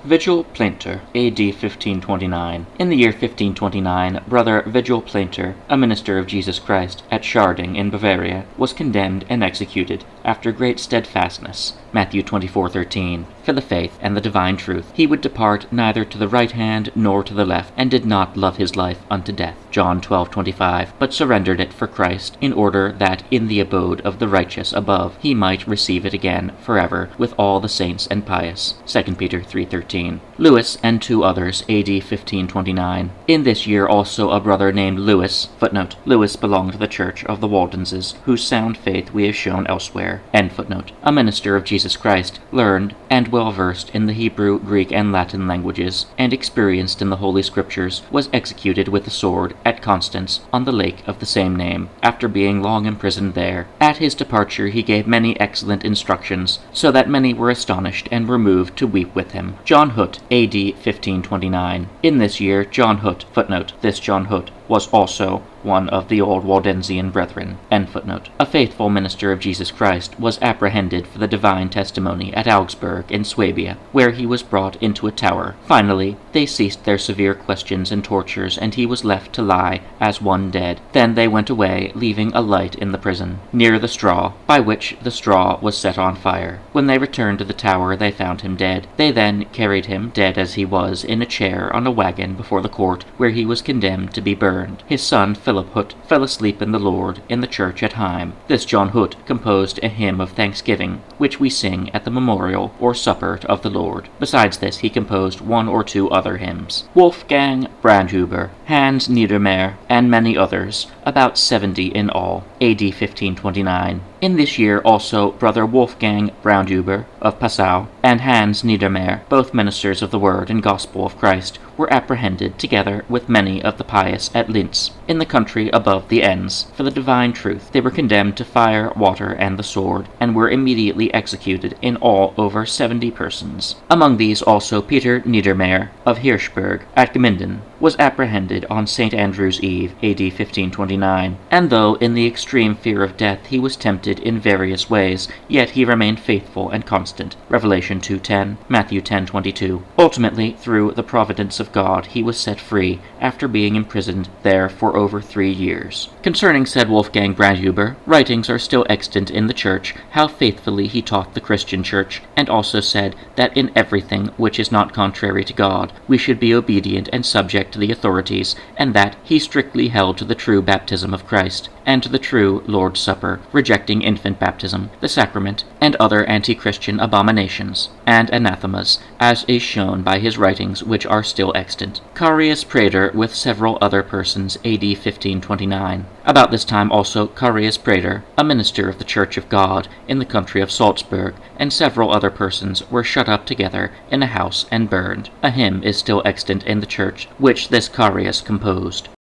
Vigil, Plainter, A.D. 1529. In the year 1529, Brother Vigil, Plainter, a minister of Jesus Christ, at Scharding in Bavaria, was condemned and executed, after great steadfastness, Matthew 24:13, for the faith and the divine truth. He would depart neither to the right hand nor to the left, and did not love his life unto death, John 12:25, but surrendered it for Christ, in order that in the abode of the righteous above he might receive it again forever with all the saints and pious, 2 Peter 3:13. Lewis and two others, A.D. 1529. In this year also a brother named Lewis, footnote, Lewis belonged to the Church of the Waldenses, whose sound faith we have shown elsewhere, end footnote, a minister of Jesus Christ, learned and well versed in the Hebrew, Greek, and Latin languages, and experienced in the Holy Scriptures, was executed with the sword at Constance on the lake of the same name, after being long imprisoned there. At his departure he gave many excellent instructions, so that many were astonished and were moved to weep with him. John Hutt, A.D. 1529. In this year John Hutt, footnote, this John Hutt was also one of the old Waldensian brethren, end footnote, a faithful minister of Jesus Christ, was apprehended for the divine testimony at Augsburg in Swabia, where he was brought into a tower. Finally, they ceased their severe questions and tortures, and he was left to lie as one dead. Then they went away, leaving a light in the prison, near the straw, by which the straw was set on fire. When they returned to the tower, they found him dead. They then carried him, dead as he was, in a chair on a wagon before the court, where he was condemned to be burned. His son, Philip Hutt, fell asleep in the Lord in the church at Heim. This John Hutt composed a hymn of thanksgiving, which we sing at the memorial or supper of the Lord. Besides this, he composed one or two other hymns. Wolfgang Brandhuber, Hans Niedermeyer, and many others, about 70 in all, A.D. 1529. In this year also Brother Wolfgang Brandhuber of Passau and Hans Niedermeyer, both ministers of the Word and Gospel of Christ, were apprehended together with many of the pious at Linz, in the country above the Enns, for the divine truth. They were condemned to fire, water, and the sword, and were immediately executed, in all over 70 persons. Among these also Peter Niedermeyer of Hirschberg at Gmünden was apprehended on St. Andrew's Eve, A.D. 1529, and though in the extreme fear of death he was tempted in various ways, yet he remained faithful and constant. Revelation 2:10, Matthew 10:22. Ultimately, through the providence of God, he was set free, after being imprisoned there for over 3 years. Concerning said Wolfgang Brandhuber, writings are still extant in the Church, how faithfully he taught the Christian Church, and also said that in everything which is not contrary to God, we should be obedient and subject to the authorities, and that he strictly held to the true baptism of Christ, and to the true Lord's Supper, rejecting infant baptism, the sacrament, and other anti-Christian abominations and anathemas, as is shown by his writings, which are still extant. Carius Prater with several other persons, A.D. 1529. About this time also Carius Prater, a minister of the Church of God in the country of Salzburg, and several other persons were shut up together in a house and burned. A hymn is still extant in the church, which this Carius composed.